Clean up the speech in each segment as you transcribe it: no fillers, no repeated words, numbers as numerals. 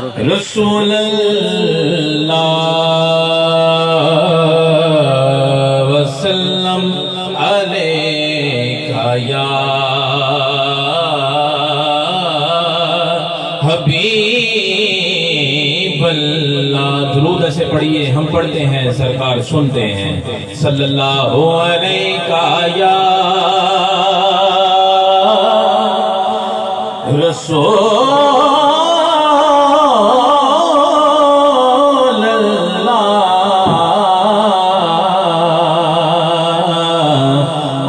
رسول اللہ وسلم علیکہ یا حبیب اللہ. درود سے پڑھیے، ہم پڑھتے ہیں، سرکار سنتے ہیں. صلی اللہ علیکہ یا رسول اللہ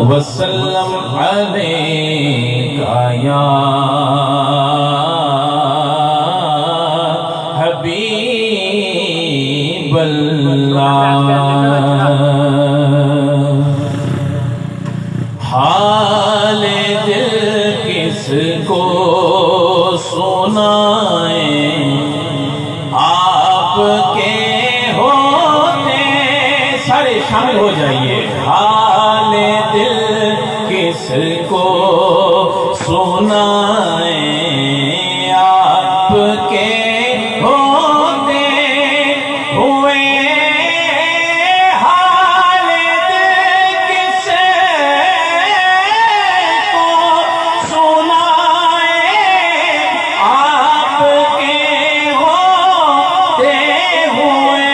وسلم علیکہ یا حبیب اللہ. حال دل کس کو سنائیں، آپ کے ہوتے، سارے شامل ہو جائیے. حال دل کس کو سنائیں، آپ کے ہوتے ہوئے. حال دل کس کو سنائیں، آپ کے ہوتے ہوئے.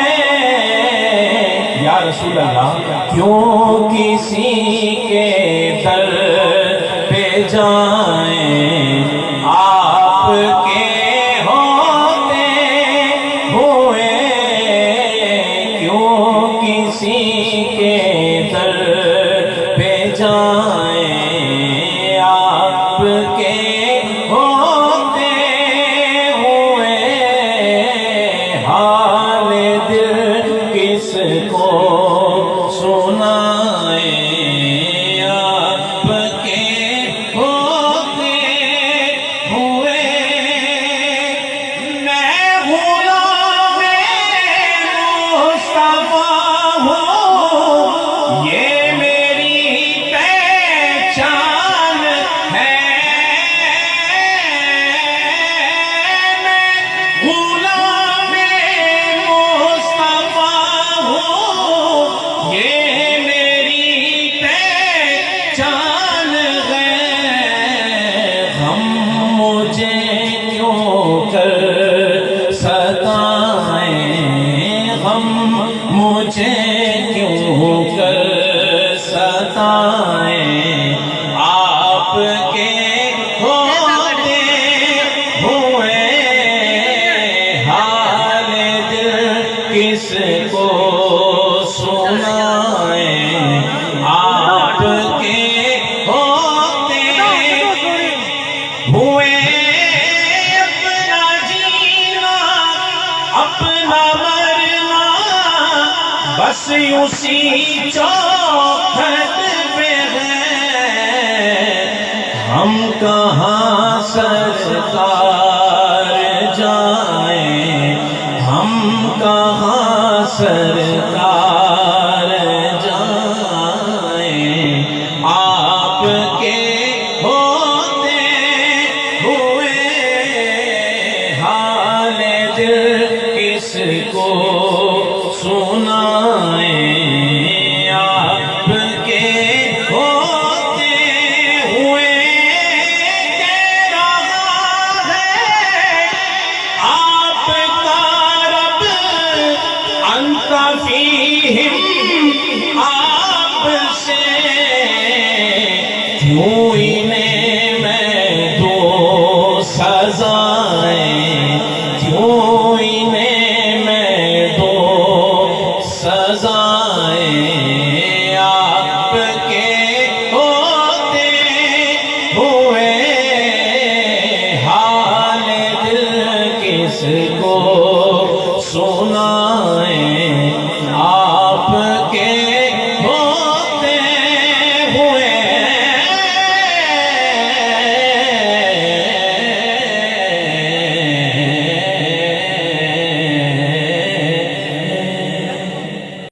یا رسول اللہ کیوں کسی کے در پہ جائیں، آپ کے ہوتے ہوئے. کیوں کسی کے در پہ جائیں، آپ کے ہوتے ہوئے. حال دل کس کو سنائیں، آپ کے ہوتے ہوئے. میں غلام مصطفیٰ ہوں، یہ میری پہچان ہے. میں غلام مصطفیٰ ہوں، یہ میری پہچان ہے. غم مجھے کیوں کر ستائیں، غم مجھے کیوں کر ستائیں، آپ کے ہوتے ہوئے. حال دل کس کو سنائیں، آپ کے ہوتے ہوئے. اپنا جینا اپنا مرنا بس اسی چوکھٹ پہ ہے. ہم کہاں سرکار جائیں، ہم کہاں سرکار جائیں، آپ کے ہوتے ہوئے. حال دل کس کو سنائیں، آپ کے ہوتے ہوئے. کہہ رہا ہے آپ کا رب انت فیہم، آپ سے کیوں انہیں